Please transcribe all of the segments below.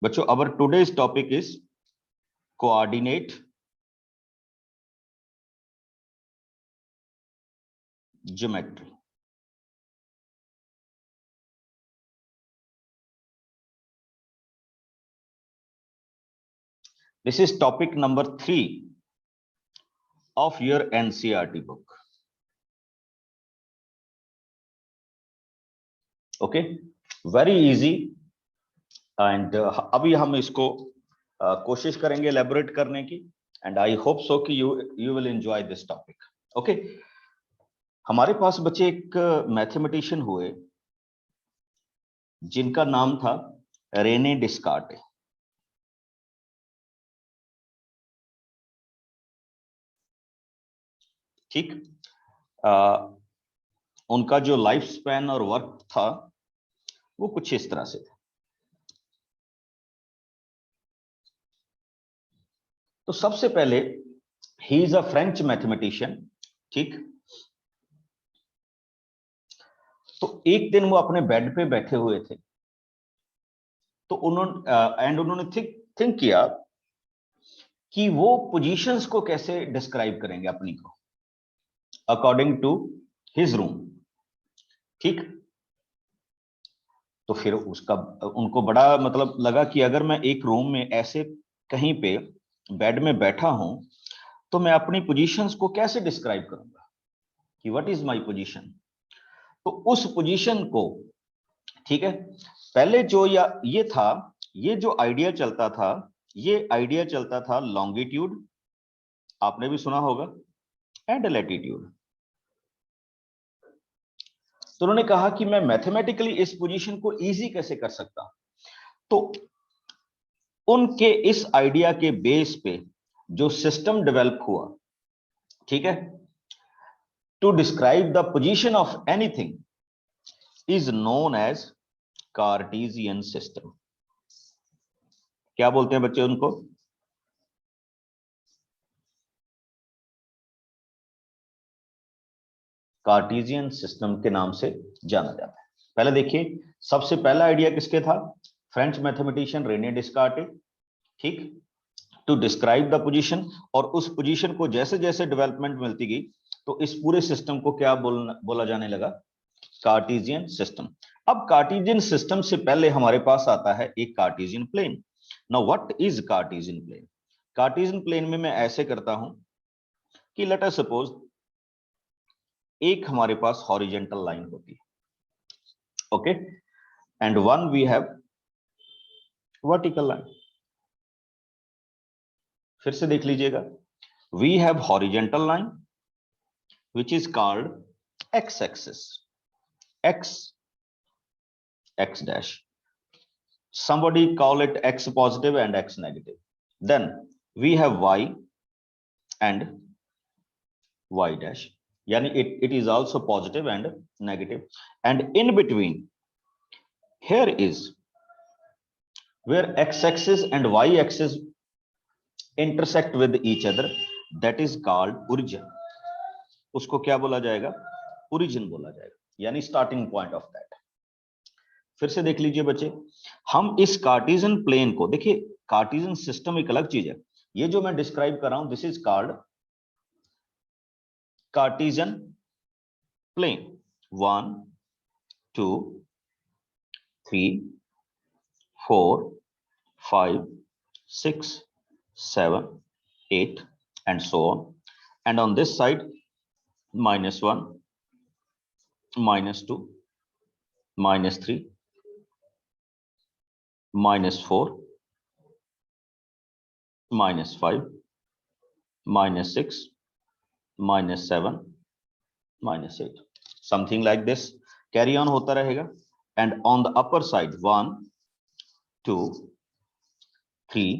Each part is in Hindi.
बच्चों, our today's topic is coordinate geometry. This is topic number 3 of your NCERT book. Okay, very easy. And अभी हम इसको कोशिश करेंगे एलैबोरेट करने की, एंड आई होप सो कि you will enjoy this topic. Okay, हमारे पास बच्चे एक मैथमेटिशियन हुए जिनका नाम था रेने डिस्कार्ट. ठीक, उनका जो लाइफ स्पैन और वर्क था वो कुछ इस तरह से था. तो सबसे पहले he is a French mathematician. ठीक, तो एक दिन वो अपने बेड पे बैठे हुए थे, तो उन्होंने थिंक किया कि वो पोजीशंस को कैसे डिस्क्राइब करेंगे अपनी को अकॉर्डिंग टू हिज रूम. ठीक, तो फिर उनको बड़ा मतलब लगा कि अगर मैं एक रूम में ऐसे कहीं पे बेड में बैठा हूं तो मैं अपनी पोजीशंस को कैसे डिस्क्राइब करूंगा कि व्हाट इज माय पोजीशन. तो उस पोजीशन को, ठीक है, पहले जो ये था, ये जो आइडिया चलता था, ये आइडिया चलता था लॉन्गिट्यूड, आपने भी सुना होगा, एंड लैटिट्यूड. तो उन्होंने कहा कि मैं मैथमेटिकली इस पोजीशन को इजी कैसे कर सकता हूं. तो उनके इस आइडिया के बेस पे जो सिस्टम डेवलप हुआ, ठीक है, to describe the position of anything is known as Cartesian system. क्या बोलते हैं बच्चे उनको? कार्टेशियन सिस्टम के नाम से जाना जाता है. पहले देखिए, सबसे पहला आइडिया किसके था? French mathematician Rene Descartes. ठीक, टू डिस्क्राइब द पोजीशन, और उस पोजीशन को जैसे जैसे डेवलपमेंट मिलती गई तो इस पूरे सिस्टम को क्या बोला जाने लगा? Cartesian system. अब कार्टेशियन सिस्टम से पहले हमारे पास आता है एक Cartesian plane. Now what is Cartesian plane? Cartesian plane में मैं ऐसे करता हूं कि लेट अस सपोज एक हमारे पास हॉरिजॉन्टल लाइन होती है, okay, and one we have vertical line. फिर से देख लीजिएगा, we have horizontal line which is called x-axis, x dash. Somebody call it x positive and x negative. Then we have y and y dash. Yani it is also positive and negative. And in between, here is where x-axis and y-axis intersect with each other. That is called origin. उसको क्या बोला जाएगा? ओरिजिन बोला जाएगा, यानी स्टार्टिंग पॉइंट ऑफ दैट. फिर से देख लीजिए बच्चे, हम इस कार्टेशियन प्लेन को देखिए, कार्टेशियन सिस्टम एक अलग चीज है. ये जो मैं डिस्क्राइब कर रहा हूं, this is called Cartesian plane. 1 2 3 4 5 6 7 8 and so on. And on this side, -1, -2, -3, -4, -5, -6, -7, -8, something like this carry on होता रहेगा. And on the upper side, 1 2 3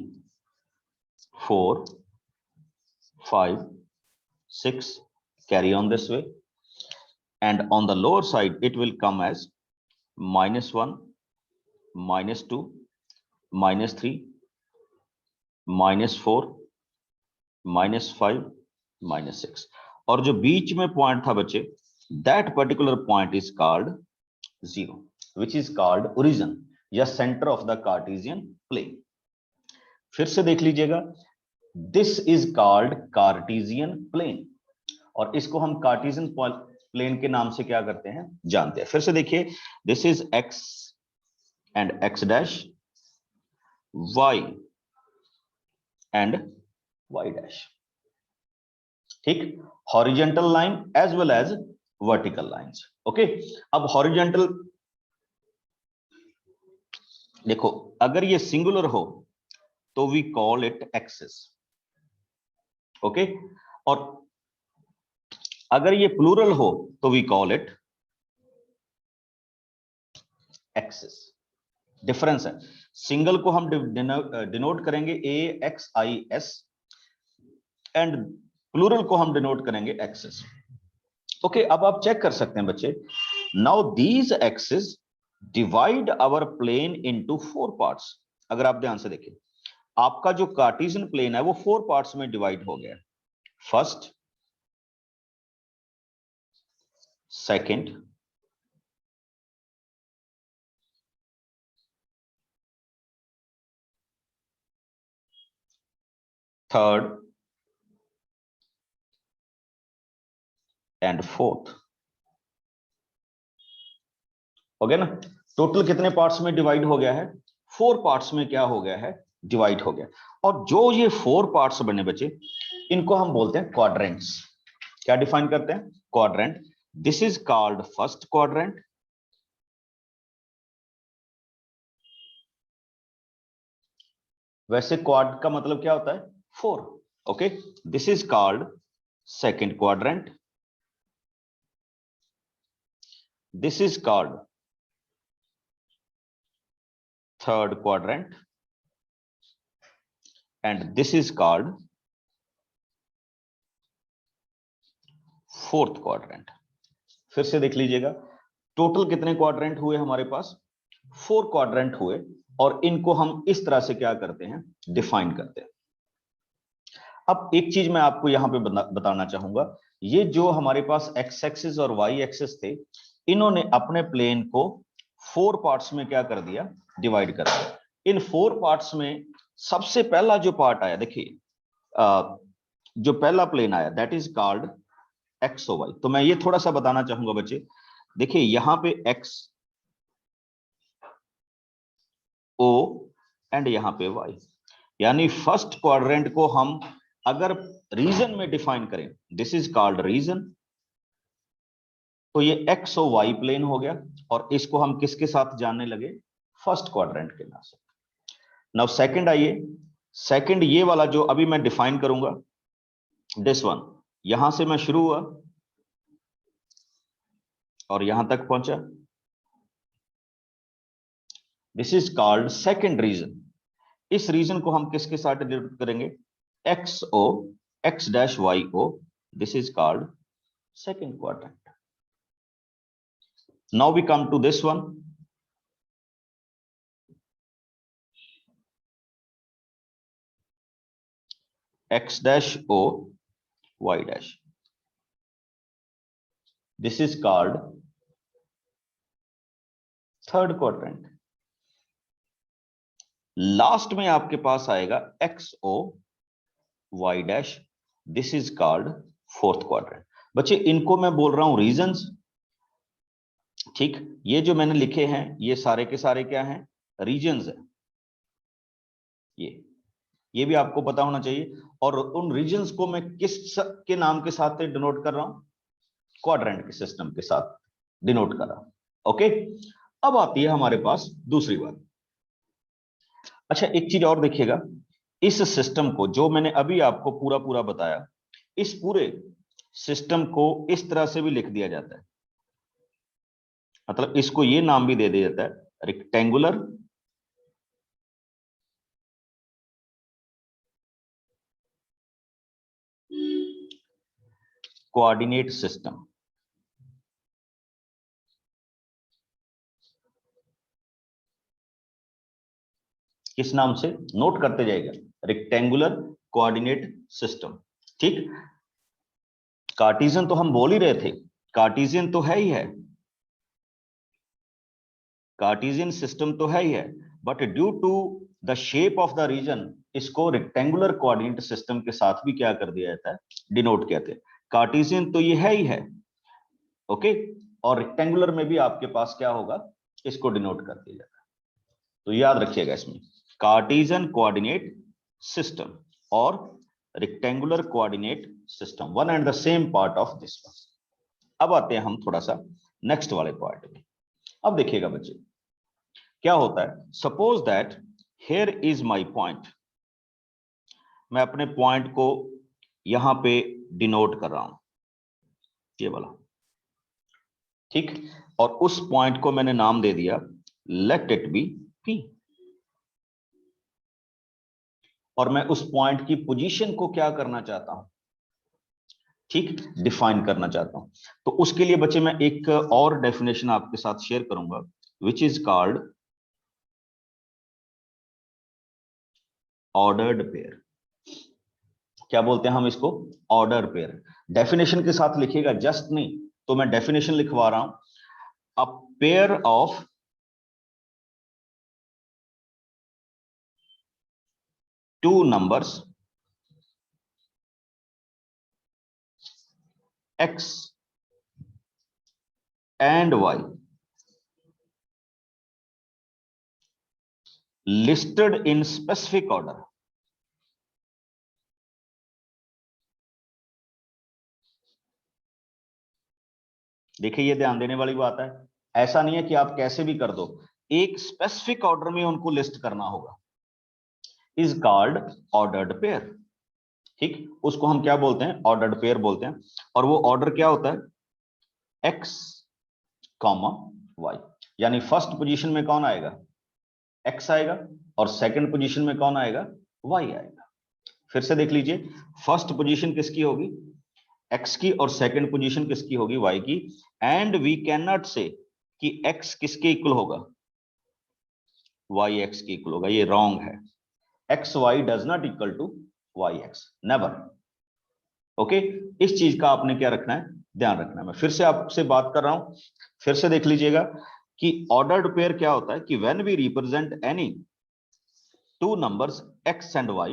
4 5 6, carry on this way. And on the lower side it will come as -1, -2, -3, -4, -5, -6. और जो बीच में पॉइंट था बच्चे, that particular point is called 0, which is called origin. या centre of the Cartesian plane. फिर से देख लीजिएगा, this is called Cartesian plane, और इसको हम कार्टेशियन प्लेन के नाम से क्या करते हैं, जानते हैं। फिर से देखिए, this is x and x dash, y and Y dash, ठीक, horizontal line as well as vertical lines. Okay, अब हॉरिजेंटल देखो, अगर ये सिंगुलर हो तो we call it axis, okay, और अगर ये प्लूरल हो तो we call it axes. Difference है, सिंगल को हम डिनोट करेंगे A X I S, and plural को हम डिनोट करेंगे एक्सिस। ओके, अब आप चेक कर सकते हैं बच्चे, now these axis divide our plane into 4 parts. अगर आप ध्यान से देखिए, आपका जो कार्टेशियन प्लेन है वो 4 पार्ट्स में डिवाइड हो गया, first, second, third and fourth. हो गया ना, टोटल कितने पार्ट्स में डिवाइड हो गया है, 4 पार्ट्स में क्या हो गया है, डिवाइड हो गया। और जो ये 4 पार्ट्स बने बचे, इनको हम बोलते हैं क्वाड्रेंट्स। क्या डिफाइन करते हैं, quadrant. This is called first quadrant, वैसे क्वाड का मतलब क्या होता है, 4, okay. This is called second quadrant, this is called third quadrant, and this is called fourth quadrant। फिर से देख लीजिएगा, टोटल कितने क्वाड्रेंट हुए हमारे पास, 4 क्वाड्रेंट हुए, और इनको हम इस तरह से क्या करते हैं, डिफाइन करते हैं। अब एक चीज मैं आपको यहां पे बताना चाहूंगा, ये जो हमारे पास एक्स एक्सिस और वाई एक्सिस थे, इन्होंने अपने प्लेन को 4 पार्ट्स में क्या कर दिया, डिवाइड कर दिया। इन 4 पार्ट्स में सबसे पहला जो पार्ट आया, देखिए जो पहला प्लेन आया, that is called X O Y. तो मैं ये थोड़ा सा बताना चाहूंगा बच्चे, देखिए यहां पे एक्स ओ एंड यहां पे वाई, यानी फर्स्ट क्वाड्रेंट को हम अगर रीजन में डिफाइन करें, दिस इज कॉल्ड रीजन, तो ये एक्स ओ वाई प्लेन हो गया, और इसको हम किसके साथ जानने लगे, फर्स्ट क्वाड्रेंट के नाम से। नाउ सेकंड आइए, सेकंड ये वाला जो अभी मैं डिफाइन करूंगा, दिस वन, यहां से मैं शुरू हुआ और यहां तक पहुंचा, this is called second region. इस रीजन को हम किसके साथ डिनोट करेंगे, X O X dash Y O, this is called second quadrant. Now we come to this one, x dash o y dash, this is called third quadrant. Last में आपके पास आएगा X O Y dash, this is called fourth quadrant. बच्चे इनको मैं बोल रहा हूं रीजंस, ठीक, ये जो मैंने लिखे हैं ये सारे के सारे क्या हैं, रीजंस है। ये भी आपको पता होना चाहिए, और उन रीजंस को मैं किस के नाम के साथ डिनोट कर रहा हूं, क्वाड्रेंट के सिस्टम के साथ डिनोट कर रहा हूं, ओके। अब आती है हमारे पास दूसरी बात। अच्छा, एक चीज और देखिएगा, इस सिस्टम को जो मैंने अभी आपको पूरा पूरा बताया, इस पूरे सिस्टम को इस तरह से भी लिख दिया जाता है, मतलब इसको ये नाम भी दे दिया जाता है, रेक्टेंगुलर कोऑर्डिनेट सिस्टम। किस नाम से, नोट करते जाएगा, रेक्टेंगुलर कोऑर्डिनेट सिस्टम, ठीक। कार्टेशियन तो हम बोल ही रहे थे, कार्टेशियन तो है ही है, कार्टेशियन सिस्टम तो है ही है, but due to the shape of the region इसको रेक्टेंगुलर कोऑर्डिनेट सिस्टम के साथ भी क्या कर दिया जाता है, डिनोट किया जाता है। कार्टेशियन तो ये है ही है, ओके, और रेक्टेंगुलर में भी आपके पास क्या होगा, इसको डिनोट कर दिया जाता है। तो याद रखिएगा इसमें कार्टेशियन कोऑर्डिनेट सिस्टम और rectangular coordinate system, one and the same part of this one. अब आते हैं हम थोड़ा सा नेक्स्ट वाले पार्ट में। अब देखिएगा बच्चे क्या होता है, suppose that here is my point, मैं अपने पॉइंट को यहां पे डिनोट कर रहा हूं, ये वाला, ठीक, और उस पॉइंट को मैंने नाम दे दिया लेट इट बी P, और मैं उस पॉइंट की पोजीशन को क्या करना चाहता हूं, ठीक, डिफाइन करना चाहता हूं। तो उसके लिए बच्चे मैं एक और डेफिनेशन आपके साथ शेयर करूंगा, विच इज कॉल्ड ऑर्डर्ड पेयर। क्या बोलते हैं हम इसको, ऑर्डर पेयर। डेफिनेशन के साथ लिखिएगा, जस्ट नहीं, तो मैं डेफिनेशन लिखवा रहा हूं, a pair of to numbers x and y listed in specific order। देखिए ये ध्यान देने वाली बात है, ऐसा नहीं है कि आप कैसे भी कर दो, एक स्पेसिफिक ऑर्डर में उनको लिस्ट करना होगा, इज कॉल्ड ऑर्डर्ड पेयर, ठीक, उसको हम क्या बोलते हैं, ऑर्डर्ड पेयर बोलते हैं। और वो ऑर्डर क्या होता है, x कॉमा y, यानी फर्स्ट पोजीशन में कौन आएगा, x आएगा, और सेकंड पोजीशन में कौन आएगा, y आएगा। फिर से देख लीजिए, फर्स्ट पोजीशन किसकी होगी, x की, और सेकंड पोजीशन किसकी होगी, y की। एंड वी कैन नॉट से कि x किसके इक्वल होगा, y x के इक्वल होगा, ये रॉन्ग है। X Y does not equal to Y X, never, okay. इस चीज का आपने क्या रखना है, ध्यान रखना है। मैं फिर से आपसे बात कर रहा हूं, फिर से देख लीजिएगा कि ऑर्डर्ड पेयर क्या होता है, कि when we represent any two numbers x and y,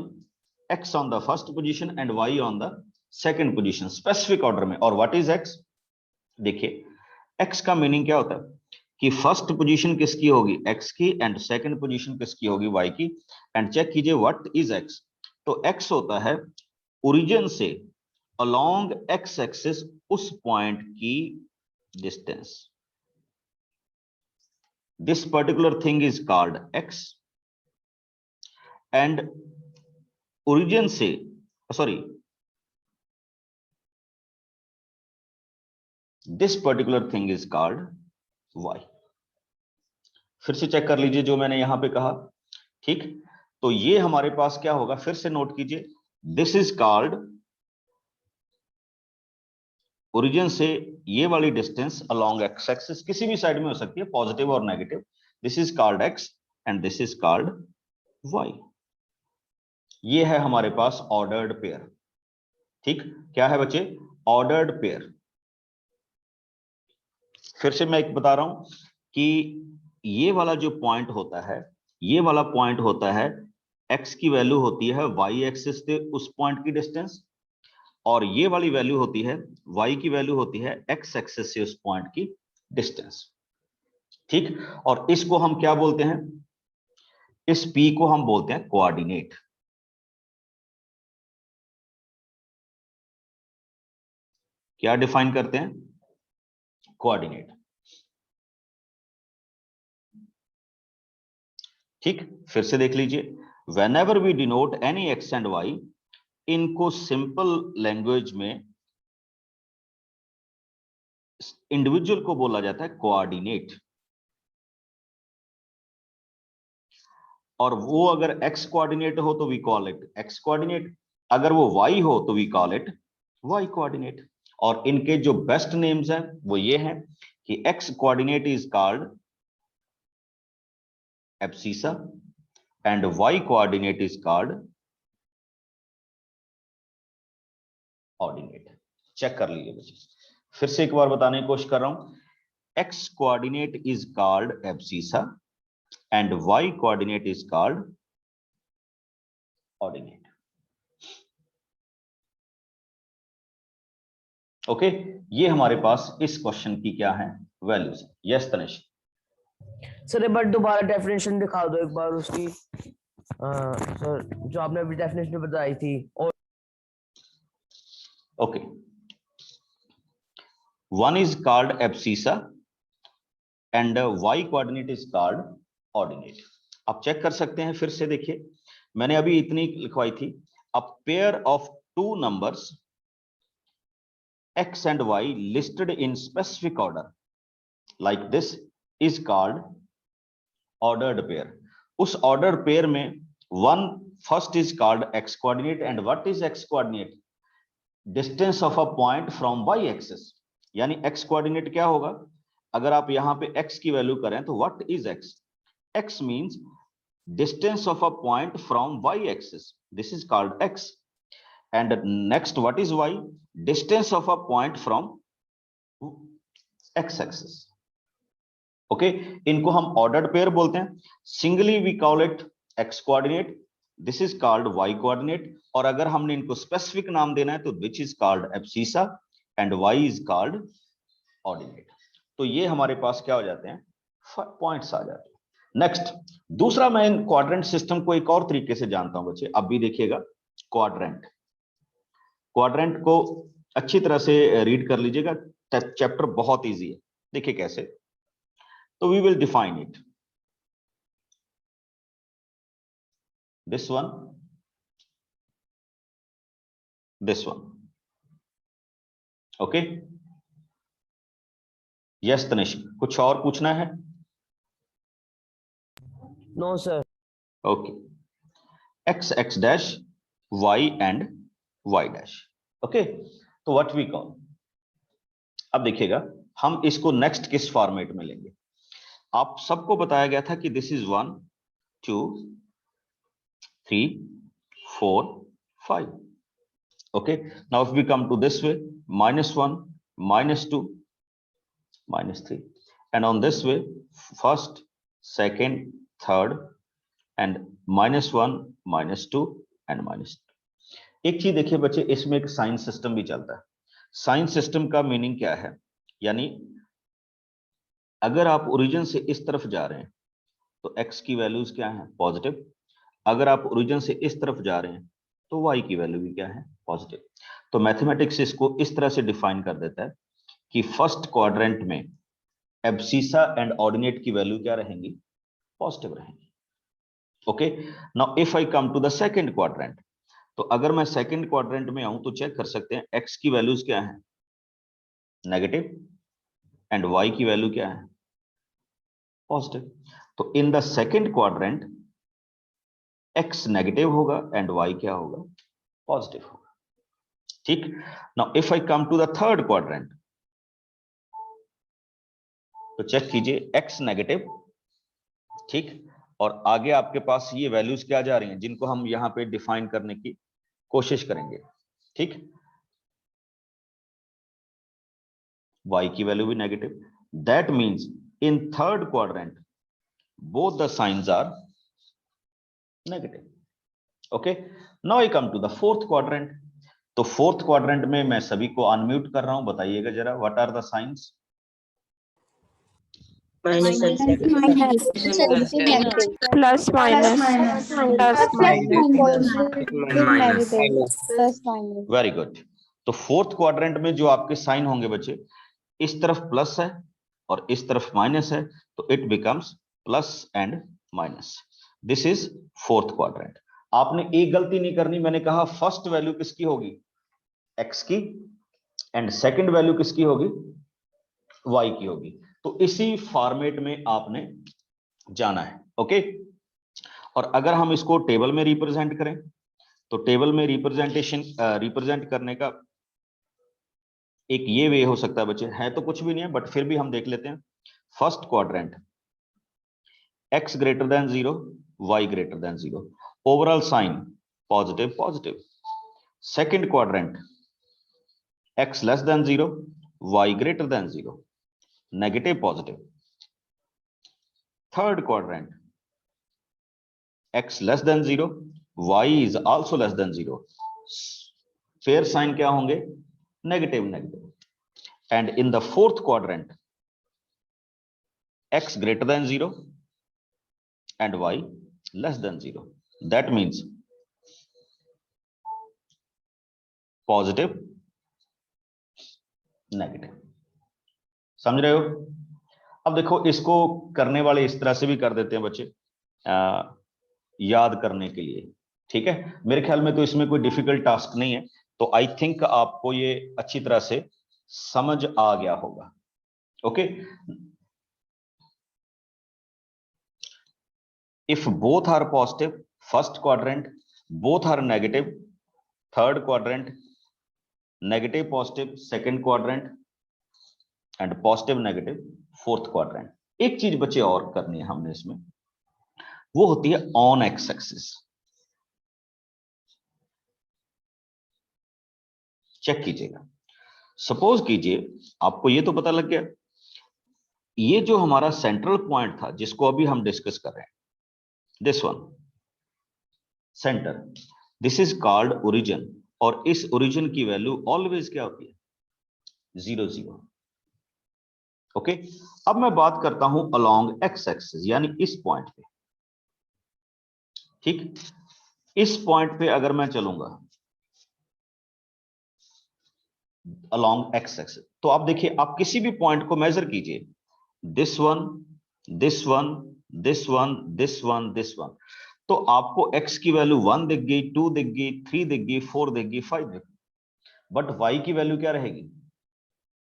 x on the first position and y on the second position, specific order में। और व्हाट इज x, देखिए x का मीनिंग क्या होता है, कि फर्स्ट पोजीशन किसकी होगी, x की, एंड सेकंड पोजीशन किसकी होगी, y की। एंड चेक कीजिए व्हाट इज x, तो x होता है ओरिजिन से अलोंग x एक्सिस उस पॉइंट की distance, this particular thing is called x। And origin से, sorry, this particular thing is called y। फिर से चेक कर लीजिए जो मैंने यहां पे कहा, ठीक। तो ये हमारे पास क्या होगा, फिर से नोट कीजिए, दिस इज कॉल्ड ओरिजिन से ये वाली डिस्टेंस अलोंग एक्स एक्सिस, किसी भी साइड में हो सकती है, पॉजिटिव और negative, this is called x and this is called y। ये है हमारे पास ऑर्डर्ड पेयर, ठीक, क्या है बच्चे, ऑर्डर्ड पेयर। फिर से मैं एक बता रहा हूं कि ये वाला जो पॉइंट होता है, ये वाला पॉइंट होता है, x की वैल्यू होती है y एक्सिस से उस पॉइंट की डिस्टेंस, और ये वाली वैल्यू होती है, y की वैल्यू होती है x एक्सिस से उस पॉइंट की डिस्टेंस, ठीक। और इसको हम क्या बोलते हैं, इस p को हम बोलते हैं कोऑर्डिनेट। क्या डिफाइन करते हैं, कोऑर्डिनेट, ठीक। फिर से देख लीजिए, whenever we denote any x and y, इनको सिंपल लैंग्वेज में इंडिविजुअल को बोला जाता है कोऑर्डिनेट, और वो अगर x कोऑर्डिनेट हो तो we call it x coordinate, अगर वो y हो तो we call it y coordinate. और इनके जो बेस्ट नेम्स हैं वो ये हैं कि x coordinate is called abscissa and y coordinate is called ordinate. Check कर लीजिए बच्चे, फिर से एक बार बताने की कोशिश कर रहा हूं, x coordinate is called abscissa and y coordinate is called ordinate. Okay ये हमारे पास इस क्वेश्चन की क्या है वैल्यूज। यस तनिष। सर एक बार दोबारा डेफिनेशन दिखा दो एक बार उसकी, सर जो आपने अभी डेफिनेशन बताई थी। और okay one is called abscissa and y coordinate is called ordinate. आप चेक कर सकते हैं फिर से, देखिए मैंने अभी इतनी लिखवाई थी, a pair of to numbers x and y listed in specific order like this is called ordered pair. उस ordered pair में one first is called x coordinate and what is x coordinate? Distance of a point from y axis. यानी x coordinate क्या होगा? अगर आप यहां पे x की वैल्यू करें तो what is x? x means distance of a point from y axis. This is called x. And next what is y? Distance of a point from x axis. Okay इनको हम ऑर्डर्ड पेयर बोलते हैं। Singly we call it x coordinate, this is called y coordinate, और अगर हमने इनको स्पेसिफिक नाम देना है तो which is called abscissa and y is called ordinate. तो ये हमारे पास क्या हो जाते हैं, पॉइंट्स आ जाते हैं। नेक्स्ट दूसरा, मैं इन क्वाड्रेंट सिस्टम को एक और तरीके से जानता हूं बच्चे, अब भी देखिएगा। क्वाड्रेंट, क्वाड्रेंट को अच्छी तरह से रीड कर लीजिएगा, चैप्टर बहुत इजी है। देखिए कैसे, तो we will define it, this one, this one, okay. Yes Tanish, कुछ और पूछना है? No sir. Okay, x x dash y and y dash, okay. तो व्हाट वी कॉल, अब देखिएगा हम इसको नेक्स्ट किस फॉर्मेट में लेंगे। आप सबको बताया गया था कि this is 1 2 3 4 5, okay. Now if we come to this way, -1 -2 -3, and on this way first second third and -1 -2 and -2। एक चीज देखिए बच्चे, इसमें एक साइन सिस्टम भी चलता है। साइन सिस्टम का मीनिंग क्या है, यानी अगर आप ओरिजिन से इस तरफ जा रहे हैं तो x की वैल्यूज क्या है, पॉजिटिव। अगर आप ओरिजिन से इस तरफ जा रहे हैं तो y की वैल्यू भी क्या है, पॉजिटिव। तो मैथमेटिक्स इसको इस तरह से डिफाइन कर देता है कि फर्स्ट क्वाड्रेंट में एब्सिसा एंड ऑर्डिनेट की वैल्यू क्या रहेंगी, पॉजिटिव रहेंगी, okay. Now if I come to the second quadrant, तो अगर मैं सेकंड क्वाड्रेंट में आऊं तो चेक कर सकते हैं x की वैल्यूज क्या है, नेगेटिव, एंड y की वैल्यू क्या है, पॉजिटिव। तो in the second quadrant x negative होगा एंड y क्या होगा, पॉजिटिव होगा, ठीक। Now if I come to the third quadrant, तो चेक कीजिए x नेगेटिव, ठीक, और आगे आपके पास ये वैल्यूज क्या जा रही हैं जिनको हम यहां पे डिफाइन करने की कोशिश करेंगे, ठीक। y की वैल्यू भी negative, that means in third quadrant both the signs are negative, okay. Now I come to the fourth quadrant, तो फोर्थ क्वाड्रेंट में मैं सभी को अनम्यूट कर रहा हूं, बताइएगा जरा what are the signs. Minus plus minus. Very good. तो फोर्थ क्वाड्रेंट में जो आपके साइन होंगे बच्चे, इस तरफ प्लस है और इस तरफ माइनस है, तो it becomes plus and minus. This is fourth quadrant. आपने एक गलती नहीं करनी, मैंने कहा फर्स्ट वैल्यू किसकी होगी, x की, एंड सेकंड वैल्यू किसकी होगी, y की होगी। तो इसी फॉर्मेट में आपने जाना है, ओके। और अगर हम इसको टेबल में रिप्रेजेंट करें, तो टेबल में रिप्रेजेंट करने का एक ये वे हो सकता है बच्चे, है तो कुछ भी नहीं है बट फिर भी हम देख लेते हैं। First quadrant x greater than 0 y greater than 0, overall sign positive positive. Second quadrant x less than 0 y greater than 0, negative, positive. Third quadrant, x less than 0, y is also less than 0. Fair sign क्या होंगे? Negative, negative. And in the fourth quadrant, x greater than 0 and y less than 0. That means positive, negative. समझ रहे हो? अब देखो, इसको करने वाले इस तरह से भी कर देते हैं बच्चे, याद करने के लिए, ठीक है? मेरे ख्याल में तो इसमें कोई डिफिकल्ट टास्क नहीं है, तो आई थिंक आपको ये अच्छी तरह से समझ आ गया होगा। Okay, if both are positive first quadrant, both are negative third quadrant, negative positive second quadrant and positive negative fourth quadrant. एक चीज बच्चे और करनी है हमने इसमें, वो होती है ऑन एक्स एक्सिस। चेक कीजिएगा, सपोज कीजिए आपको ये तो पता लग गया, ये जो हमारा सेंट्रल पॉइंट था जिसको अभी हम डिस्कस कर रहे हैं, this one centre, this is called origin, और इस ओरिजिन की वैल्यू ऑलवेज क्या होती है? 0 0। ओके, अब मैं बात करता हूं अलोंग एक्स एक्सिस, यानी इस पॉइंट पे, ठीक? इस पॉइंट पे अगर मैं चलूंगा अलोंग एक्स एक्सिस, तो आप देखिए, आप किसी भी पॉइंट को मेजर कीजिए, this one this one this one this one this one, तो आपको x की वैल्यू 1 दिख गई, 2 दिख गई, 3 दिख गई, 4 दिख गई, 5 दिख गई, बट y की वैल्यू क्या रहेगी?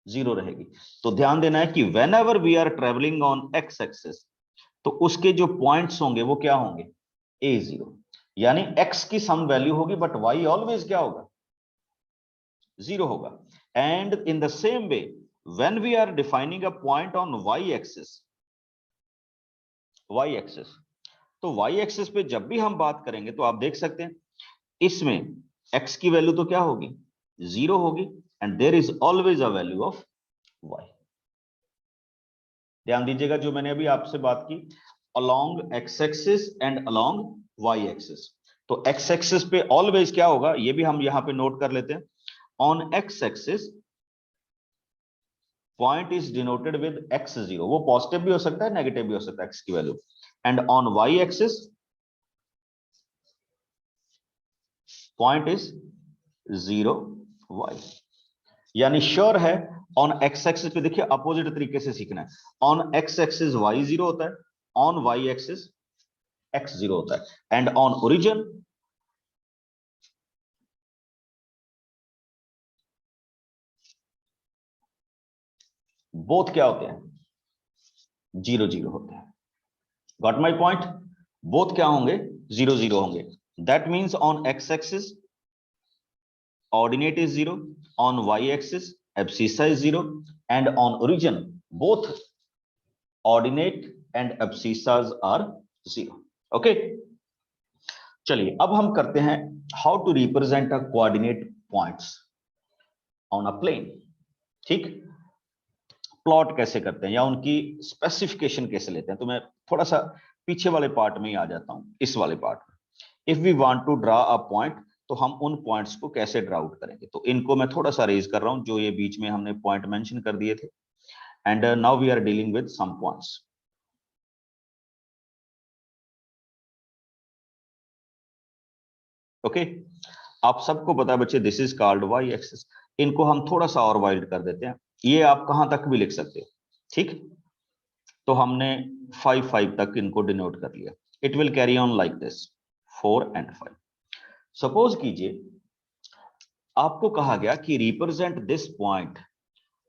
0 रहेगी। तो ध्यान देना है कि whenever we are travelling on x axis, तो उसके जो पॉइंट्स होंगे वो क्या होंगे? a0, यानी x की सम वैल्यू होगी, बट y ऑलवेज क्या होगा? 0 होगा। And in the same way, when we are defining a point on y-axis, तो y-axis पे जब भी हम बात करेंगे तो आप देख सकते हैं इसमें x की वैल्यू तो क्या होगी? 0 होगी, and there is always a value of y। ध्यान दीजिएगा, जो मैंने अभी आपसे बात की, along x axis and along y axis, तो x एक्सिस पे ऑलवेज क्या होगा, ये भी हम यहां पे नोट कर लेते हैं। On x axis point is denoted with x0, वो पॉजिटिव भी हो सकता है, नेगेटिव भी हो सकता है x की value. And on y axis point is 0 y, यानी श्योर है ऑन x एक्सिस पे, देखिए अपोजिट तरीके से सीखना है, ऑन x एक्सिस y0 होता है, ऑन y एक्सिस x0 होता है, एंड ऑन ओरिजिन बोथ क्या होते हैं? 0 0 होते हैं। Got my point? बोथ क्या होंगे? 0 0 होंगे। That means on x axis ordinate is 0, on y axis abscissa is 0, and on origin both ordinate and abscissas are 0. okay, चलिए अब हम करते हैं how to represent a coordinate points on a plane। ठीक, प्लॉट कैसे करते हैं या उनकी स्पेसिफिकेशन कैसे लेते हैं, तो मैं थोड़ा सा पीछे वाले पार्ट में ही आ जाता हूं, इस वाले पार्ट में। If we want to draw a point, तो हम उन पॉइंट्स को कैसे ड्रा आउट करेंगे, तो इनको मैं थोड़ा सा रेज कर रहा हूं, जो ये बीच में हमने पॉइंट मेंशन कर दिए थे, and now we are dealing with some points. Okay, आप सबको पता है बच्चे, this is called Y axis. इनको हम थोड़ा सा और वाइड कर देते हैं, ये आप कहां तक भी लिख सकते हो। ठीक, तो हमने 5 5 तक इनको डिनोट कर लिया। It will carry on like this 4 and 5। Suppose कीजिए आपको कहा गया कि represent this point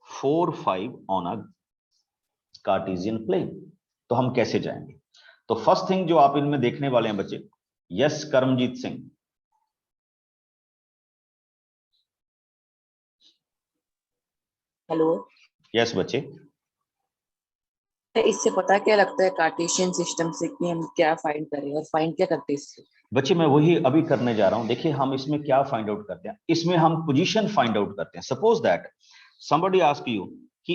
4 5 on a Cartesian plane, तो हम कैसे जाएंगे? तो फर्स्ट थिंग जो आप इनमें देखने वाले हैं बच्चे, yes Karamjit Singh, hello, yes बच्चे, इससे पता क्या लगता है कार्टेशियन सिस्टम से कि हम क्या फाइंड करें और फाइंड क्या करते हैं इससे? बच्चे मैं वही अभी करने जा रहा हूं। देखिए हम इसमें क्या फाइंड आउट करते हैं, इसमें हम पोजीशन फाइंड आउट करते हैं। Suppose that somebody ask you कि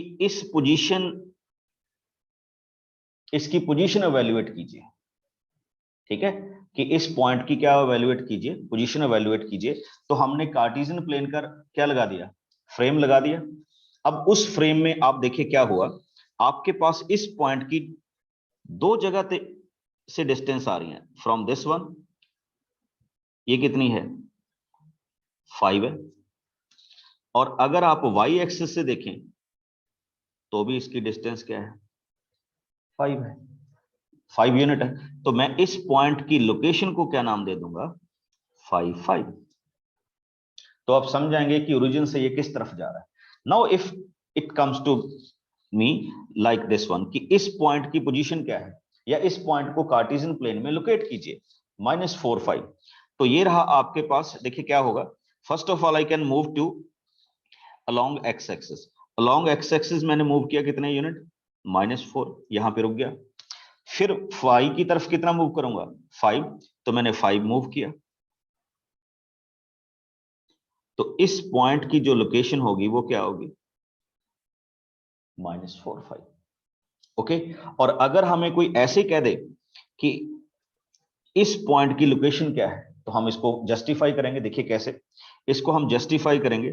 इसकी पोजीशन एवेल्युएट कीजिए, ठीक है, कि इस पॉइंट की क्या एवेल्युएट कीजिए, पोजीशन एवेल्युएट कीजिए। तो हमने कार्टेशियन प्लेन का क्या लगा दिया, फ्रेम लगा दिया। अब उस फ्रेम में आप देखिए क्या हुआ, आपके पास इस पॉइंट की दो जगह से डिस्टेंस आ रही है, फ्रॉम दिस वन, ये कितनी है 5 है, और अगर आप वाई एक्सिस से देखें तो भी इसकी डिस्टेंस क्या है 5 है, 5 यूनिट है। तो मैं इस पॉइंट की लोकेशन को क्या नाम दे दूंगा 5 तो आप समझाएंगे कि ओरिजिन से ये किस तरफ जा रहा है। Now if it comes to me like this one, कि इस पॉइंट की पोजीशन क्या है, या इस पॉइंट को कार्टेशियन प्लेन में लोकेट कीजिए -4 5। तो ये रहा आपके पास, देखिए क्या होगा। First of all I can move to along X axis, along X axis मैंने मूव किया कितने यूनिट -4, यहां पे रुक गया। फिर फाई की तरफ कितना मूव करूंगा 5, तो मैंने 5 मूव किया। तो इस पॉइंट की जो लोकेशन होगी वो क्या होगी -4 5। ओके, और अगर हमें कोई ऐसे कह दे कि इस पॉइंट की लोकेशन क्या है, तो हम इसको जस्टिफाई करेंगे। देखिए कैसे इसको हम जस्टिफाई करेंगे,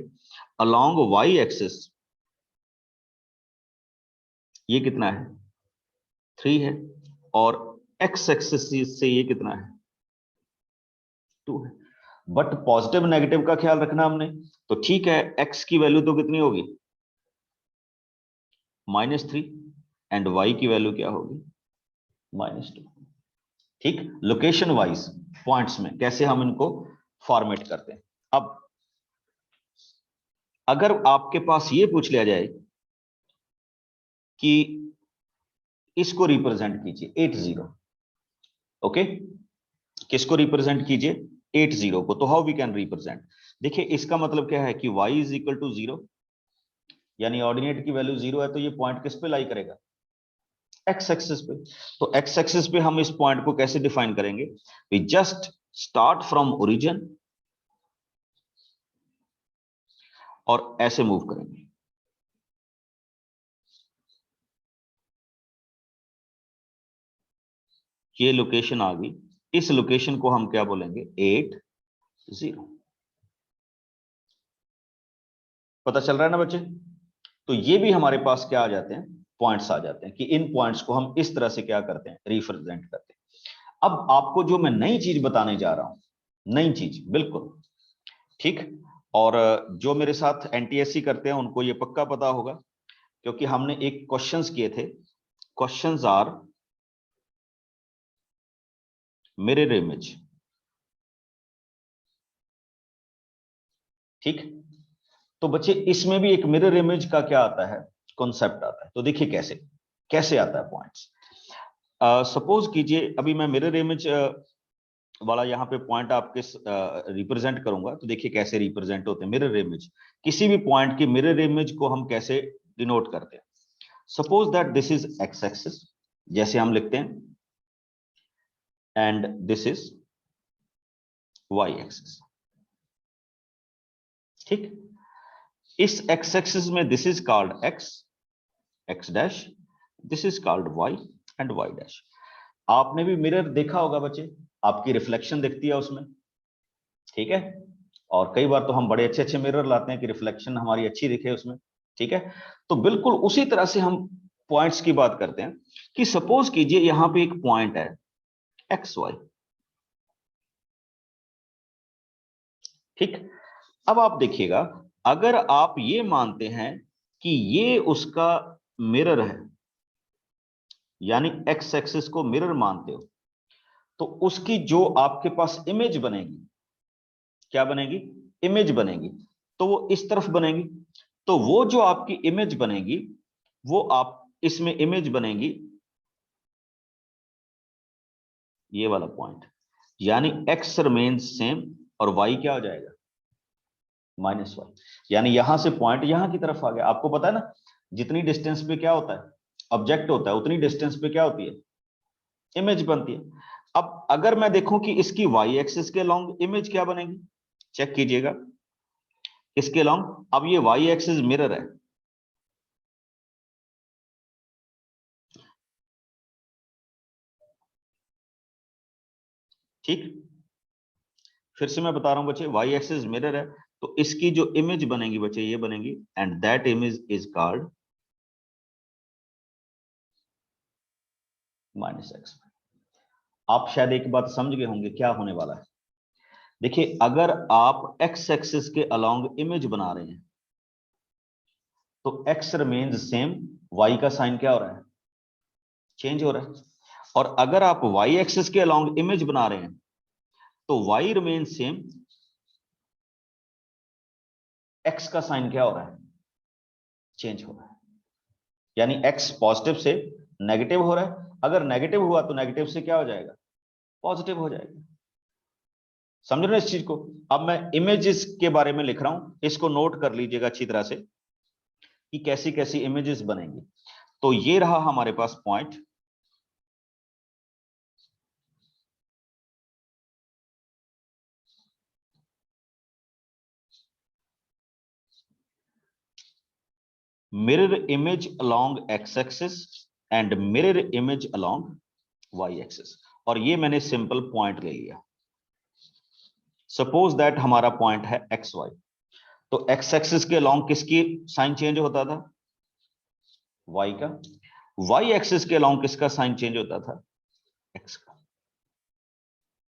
अलोंग वाई एक्सिस ये कितना है 3 है, और एक्स एक्सिस से ये कितना है 2 है। बट पॉजिटिव नेगेटिव का ख्याल रखना हमने, तो ठीक है, एक्स की वैल्यू तो कितनी होगी -3, एंड वाई की वैल्यू क्या होगी -2। ठीक, लोकेशन वाइज पॉइंट्स में कैसे हम इनको फॉर्मेट करते हैं। अब अगर आपके पास ये पूछ लिया जाए कि इसको रिप्रेजेंट कीजिए 80, ओके, किसको रिप्रेजेंट कीजिए 80 को, तो हाउ वी कैन रिप्रेजेंट। देखिए इसका मतलब क्या है कि y इज इक्वल टू 0, यानी ऑर्डिनेट की वैल्यू 0 है, तो ये पॉइंट किस पे लाई करेगा एक्स एक्सिस पे। तो एक्स एक्सिस पे हम इस पॉइंट को कैसे डिफाइन करेंगे, we just start from origin और ऐसे मूव करेंगे। ये लोकेशन आ गई, इस लोकेशन को हम क्या बोलेंगे 80। पता चल रहा है ना बच्चे। तो ये भी हमारे पास क्या आ जाते हैं पॉइंट्स आ जाते हैं, कि इन पॉइंट्स को हम इस तरह से क्या करते हैं रिप्रेजेंट करते हैं। अब आपको जो मैं नई चीज बताने जा रहा हूं, नई चीज बिल्कुल ठीक, और जो मेरे साथ एनटीएससी करते हैं उनको ये पक्का पता होगा, क्योंकि हमने एक क्वेश्चंस किए थे, क्वेश्चंस आर मिरर इमेज, ठीक। तो बच्चे इसमें भी एक मिरर इमेज का क्या आता है कॉन्सेप्ट आता है। तो देखिए कैसे कैसे आता है पॉइंट्स। सपोज कीजिए अभी मैं मिरर इमेज वाला यहाँ पे पॉइंट आपके रिप्रेजेंट करूंगा, तो देखिए कैसे रिप्रेजेंट होते हैं मिरर इमेज। किसी भी पॉइंट की मिरर इमेज को हम कैसे डिनोट करते हैं। Suppose that this is X axis, जैसे हम लिखते हैं, and this is Y axis, ठीक। इस एक्स एक्सिस में this is called X, X dash, this is called Y and Y dash. आपने भी मिरर देखा होगा बच्चे, आपकी रिफ्लेक्शन दिखती है उसमें, ठीक है। और कई बार तो हम बड़े अच्छे अच्छे मिरर लाते हैं कि रिफ्लेक्शन हमारी अच्छी दिखे उसमें, ठीक है। तो बिल्कुल उसी तरह से हम पॉइंट्स की बात करते हैं, कि सपोज कीजिए यहां पे एक पॉइंट है एक्स वाई, ठीक। अब आप देखिएगा, अगर आप ये मानते हैं कि ये उसका मिरर है, यानी एक्स एक्सिस को मिरर मानते हो, तो उसकी जो आपके पास इमेज बनेगी, क्या बनेगी इमेज बनेगी, तो वो इस तरफ बनेगी। तो वो जो आपकी इमेज बनेगी, वो आप इसमें इमेज बनेगी ये वाला पॉइंट, यानी x रिमेन्स सेम और y क्या हो जाएगा -y, यानी यहां से पॉइंट यहां की तरफ आ गया। आपको पता है ना, जितनी डिस्टेंस पे क्या होता है ऑब्जेक्ट होता है, उतनी डिस्टेंस पे क्या होती है इमेज बनती है। अब अगर मैं देखूं कि इसकी y एक्सिस के लॉन्ग इमेज क्या बनेगी, चेक कीजिएगा इसके लॉन्ग। अब ये y एक्सिस मिरर है, ठीक, फिर से मैं बता रहा हूं बच्चे, वाई एक्सिस मिरर है तो इसकी जो इमेज बनेगी बच्चे ये बनेगी, and that image is called -x। आप शायद एक बात समझ गए होंगे क्या होने वाला है। देखिए, अगर आप एक्स एक्सिस के अलोंग इमेज बना रहे हैं तो x रिमेन्स सेम, y का साइन क्या हो रहा है, चेंज हो रहा है। और अगर आप y एक्सिस के अलोंग इमेज बना रहे हैं तो y रिमेन्स सेम, x का साइन क्या हो रहा है, चेंज हो रहा है। यानी x पॉजिटिव से नेगेटिव हो रहा है, अगर नेगेटिव हुआ तो नेगेटिव से क्या हो जाएगा, पॉजिटिव हो जाएगा। समझ रहे हैं इस चीज को। अब मैं इमेजेस के बारे में लिख रहा हूं, इसको नोट कर लीजिएगा अच्छी तरह से कि कैसी कैसी इमेजेस बनेंगी। तो ये रहा हमारे पास point, mirror image along x axis and mirror image along y axis। और ये मैंने सिंपल पॉइंट ले लिया। सपोज दैट हमारा पॉइंट है एक्स वाई, तो एक्स एक्सिस के अलोंग किसकी साइन चेंज होता था, y का। y एक्सिस के अलोंग किसका साइन चेंज होता था, x का।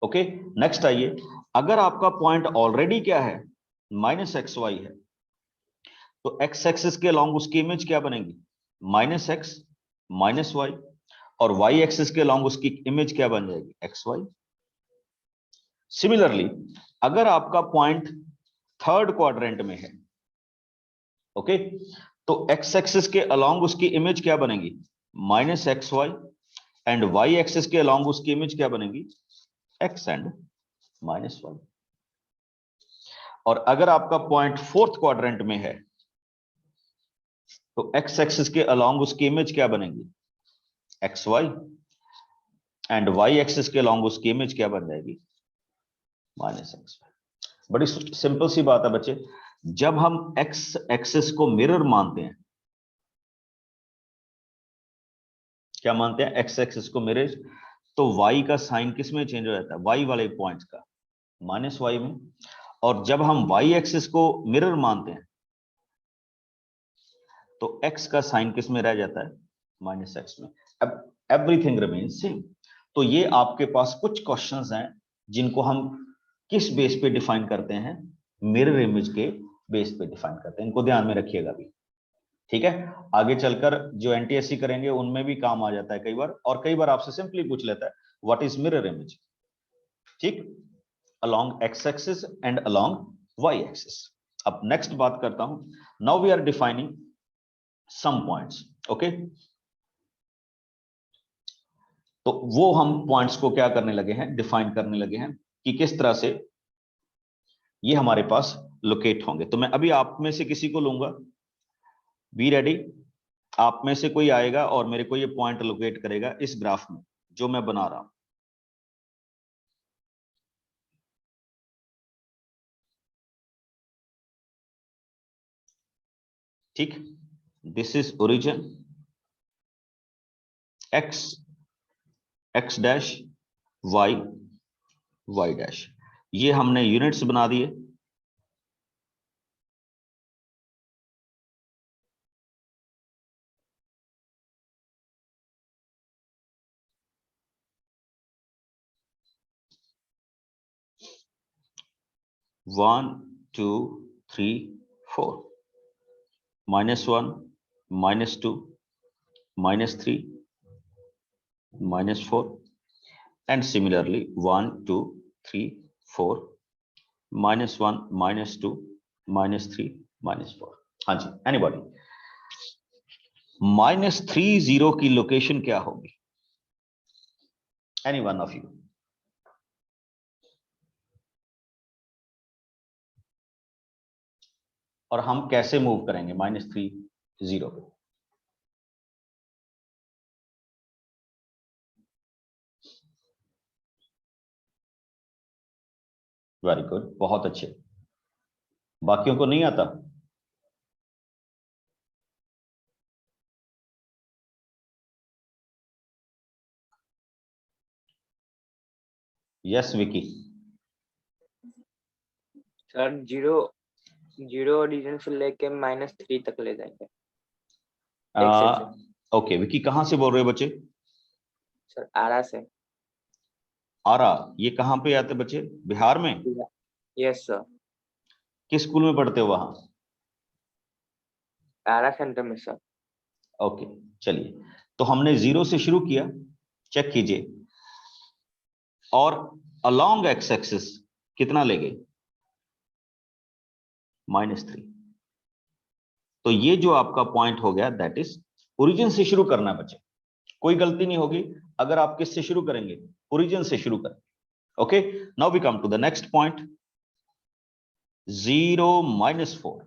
ओके, नेक्स्ट आइए, अगर आपका पॉइंट ऑलरेडी क्या है, -xy है, तो x एक्सिस के अलोंग उसकी इमेज क्या बनेगी, -x -y, और y एक्सिस के अलोंग उसकी इमेज क्या बन जाएगी, xy। सिमिलरली अगर आपका पॉइंट थर्ड क्वाड्रेंट में है, ओके, तो x एक्सिस के अलोंग उसकी इमेज क्या बनेगी, -xy, एंड y एक्सिस के अलोंग उसकी इमेज क्या बनेगी, x एंड -y। और अगर आपका पॉइंट फोर्थ क्वाड्रेंट में है तो x एक्सिस के अलोंग उसकी इमेज क्या बनेगी, xy, एंड y एक्सिस के अलोंग उसकी इमेज क्या बन जाएगी, -xy। बड़ी सिंपल सी बात है बच्चे, जब हम x एक्सिस को मिरर मानते हैं, क्या मानते हैं, x एक्सिस को मिरर, तो y का साइन किस में चेंज हो जाता है, y वाले पॉइंट्स का -y में। और जब हम y एक्सिस को मिरर मानते हैं तो x का साइन किस में रह जाता है, -x में। अब एवरीथिंग रिमेन्स सेम। तो ये आपके पास कुछ क्वेश्चंस हैं जिनको हम किस बेस पे डिफाइन करते हैं, मिरर इमेज के बेस पे डिफाइन करते हैं, इनको ध्यान में रखिएगा भी, ठीक है। आगे चलकर जो एनटीएससी करेंगे उनमें भी काम आ जाता है कई बार, और कई बार आपसे सिंपली पूछ लेता है व्हाट इज मिरर इमेज, ठीक, along X axis and along Y axis. अब नेक्स्ट बात करता हूं, now we are defining some points, okay. तो वो हम पॉइंट्स को क्या करने लगे हैं, डिफाइन करने लगे हैं कि किस तरह से ये हमारे पास लोकेट होंगे। तो मैं अभी आप में से किसी को लूंगा, बी रेडी। आप में से कोई आएगा और मेरे को ये पॉइंट लोकेट करेगा इस ग्राफ में जो मैं बना रहा हूं। ठीक, this is origin X, X dash, Y, Y dash. ये हमने यूनिट्स बना दिए। One two three four, -1 -2 -3 -4, and similarly 1 2 3 4 -1 -2 -3 -4। हाँ जी, एनीबॉडी, -30 की लोकेशन क्या होगी, एनी वन ऑफ यू। और हम कैसे मूव करेंगे -30 पे, वेरी गुड, बहुत अच्छे। बाकियों को नहीं आता, yes Vicky. Sir zero division से लेके -3 तक ले जाएंगे एक सेक्शन। ओके विकी, कहाँ से बोल रहे हो बच्चे? सर आरा से। आरा, ये कहाँ पे आते बच्चे? बिहार में? Yes sir. किस स्कूल में पढ़ते हो वहां? आरा सेंटर में सर। ओके चलिए, तो हमने 0 से शुरू किया, चेक कीजिए, और अलोंग एक्स एक्सिस कितना ले गए? -3। तो ये जो आपका पॉइंट हो गया, दैट इज ओरिजिन से शुरू करना है बच्चे, कोई गलती नहीं होगी अगर आप किससे शुरू करेंगे, ओरिजिन से शुरू करें। Okay, now we come to the next point, 0 -4।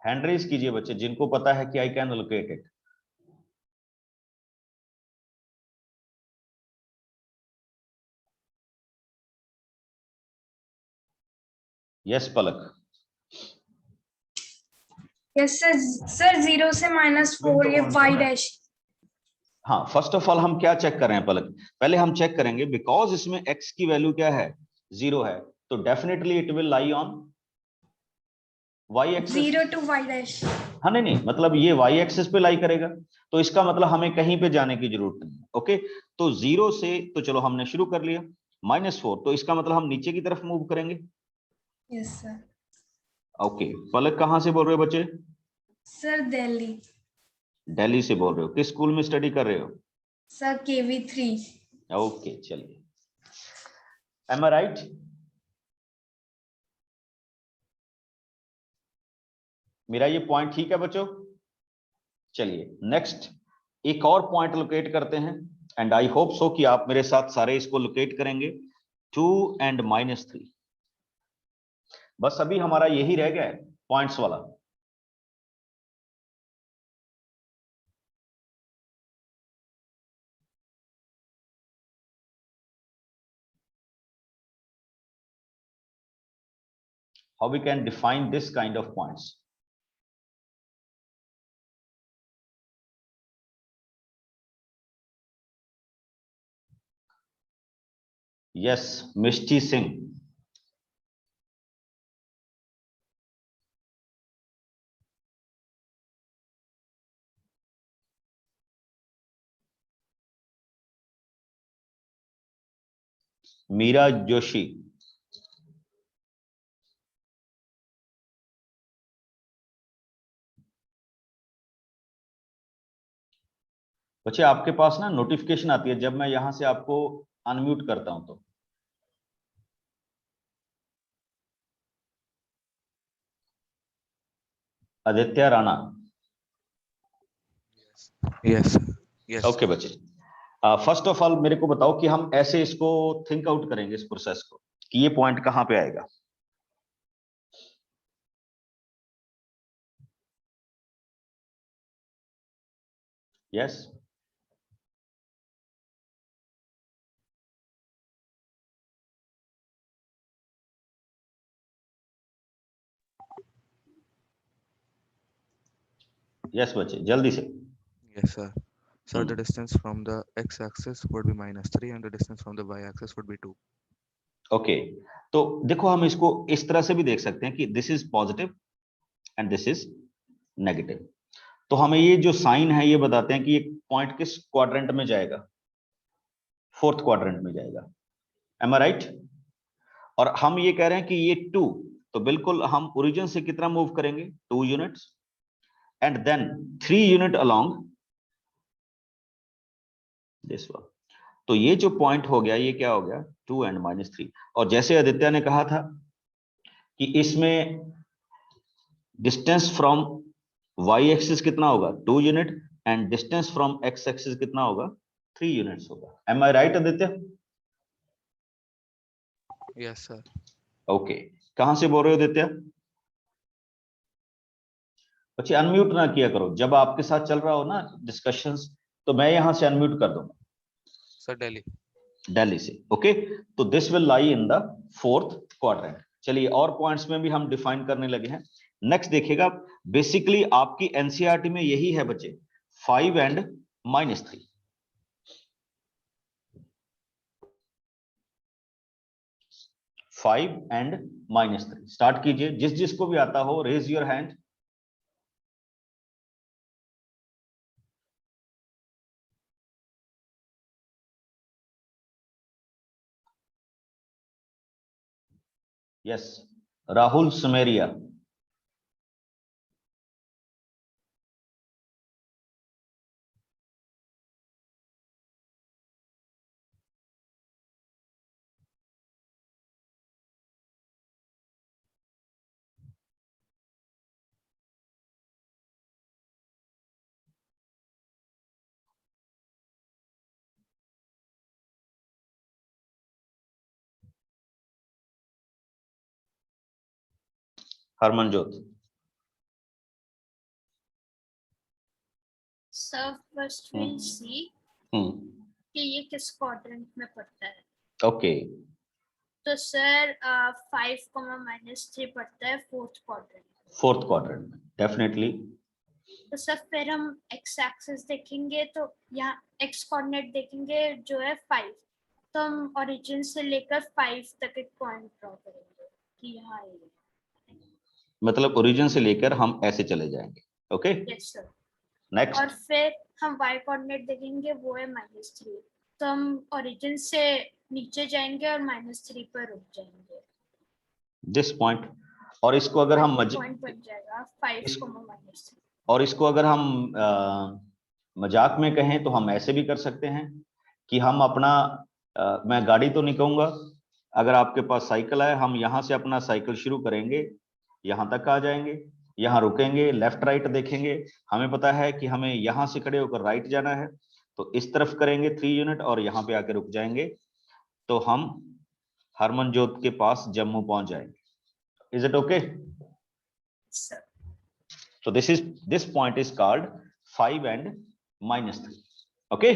Hand raise कीजिए बच्चे जिनको पता है कि I can locate it. Yes Palak. Yes sir 0 से -4 ये y डैश। हाँ, फर्स्ट ऑफ ऑल हम क्या चेक कर रहे हैं पलक? पहले हम चेक करेंगे बिकॉज इसमें x की वैल्यू क्या है, 0 है, तो definitely it will lie on y axis. 0 to y dash. हाँ नहीं, मतलब ये y एक्सिस पे लाई करेगा, तो इसका मतलब हमें कहीं पे जाने की जरूरत नहीं है। ओके, तो 0 से तो चलो हमने शुरू कर लिया, -4, तो इसका मतलब हम नीचे की तरफ मूव करेंगे। Yes sir. ओके, पलक कहाँ से बोल रहे हो बच्चे? सर दिल्ली। दिल्ली से बोल रहे हो, किस स्कूल में स्टडी कर रहे हो? Sir KV3। ओके चलिए, एम आई राइट? मेरा ये पॉइंट ठीक है बच्चों? चलिए नेक्स्ट एक और पॉइंट लोकेट करते हैं, एंड आई होप सो कि आप मेरे साथ सारे इसको लोकेट करेंगे, 2 and -3। बस अभी हमारा यही रह गया है पॉइंट्स वाला। How we can define this kind of points? Yes, Mishti Singh। Meera Joshi. बच्चे आपके पास ना नोटिफिकेशन आती है जब मैं यहां से आपको अनम्यूट करता हूं तो। Aditya Rana. Yes yes. Okay बच्चे, फर्स्ट ऑफ ऑल मेरे को बताओ कि हम ऐसे इसको थिंक आउट करेंगे इस प्रोसेस को कि ये पॉइंट कहां पे आएगा। यस यस बच्चे जल्दी से। Yes, sir. So the distance from the x-axis would be -3 and the distance from the y-axis would be 2. Okay, तो देखो हम इसको इस तरह से भी देख सकते हैं कि this is positive and this is negative. तो हमें ये जो साइन है ये बताते हैं कि ये पॉइंट किस क्वाड्रेंट में जाएगा, 4th क्वाड्रेंट में जाएगा। M I right? और हम ये कह रहे हैं कि ये 2, तो बिल्कुल हम ओरिजिन से कितना मूव करेंगे, 2 units, and then 3 unit along this one. तो ये जो पॉइंट हो गया ये क्या हो गया, 2 and -3। और जैसे आदित्य ने कहा था कि इसमें डिस्टेंस फ्रॉम y एक्सिस कितना होगा, 2 unit, and distance from x axis कितना होगा, 3 यूनिट्स होगा। Am I right Aditya? Yes, sir. Okay, कहां से बोल रहे हो आदित्य? बच्चे अनम्यूट ना किया करो, जब आपके साथ चल रहा हो ना डिस्कशंस तो मैं यहां से अनम्यूट कर दूंगा। Sir, Delhi. दिल्ली से। ओके, तो this will lie in the 4th quadrant. चलिए और पॉइंट्स में भी हम डिफाइन करने लगे हैं। नेक्स्ट देखिएगा, बेसिकली आपकी एनसीईआरटी में यही है बच्चे, 5 एंड -3। -3 स्टार्ट कीजिए, जिस जिसको भी आता हो raise your hand. Yes, Rahul Sumeria. Harmanjot. Sir first will see कि ये किस क्वाड्रेंट में पड़ता है। ओके, तो सर 5, -3 पड़ता है फोर्थ क्वाड्रेंट। फोर्थ क्वाड्रेंट में डेफिनेटली। तो सर फिर हम एक्स एक्सिस देखेंगे, तो यहाँ एक्स कोऑर्डिनेट देखेंगे जो है 5, तो हम ओरिजिन से लेकर 5 तक एक पॉइंट ड्रॉ करेंगे कि यहाँ ये। मतलब ओरिजिन से लेकर हम ऐसे चले जाएंगे। Okay, yes sir. नेक्स्ट। और फिर हम y कोऑर्डिनेट देखेंगे, वो है -3, तो हम ओरिजिन से नीचे जाएंगे और -3 पर रुक जाएंगे। दिस पॉइंट, और इसको अगर हम पॉइंट बन जाएगा 5, -3। और इसको अगर हम मजाक में कहें तो हम ऐसे भी कर सकते हैं कि हम अपना मैं गाड़ी तो नहीं कहूंगा, अगर आपके पास साइकिल है, हम यहाँ से अपना साइकिल शुरू करेंगे, यहाँ तक आ जाएंगे, यहाँ रुकेंगे, लेफ्ट राइट देखेंगे, हमें पता है कि हमें यहाँ से खड़े होकर राइट जाना है, तो इस तरफ करेंगे 3 यूनिट और यहाँ पे आके रुक जाएंगे, तो हम हरमनजोत के पास जम्मू पहुंच जाएंगे। Is it okay? So this point is called 5 and -3. Okay,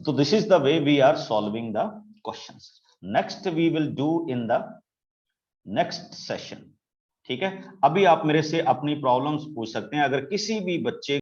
so this is the way we are solving the questions. Next we will do in the next session. ठीक है, अभी आप मेरे से अपनी प्रॉब्लम्स पूछ सकते हैं, अगर किसी भी बच्चे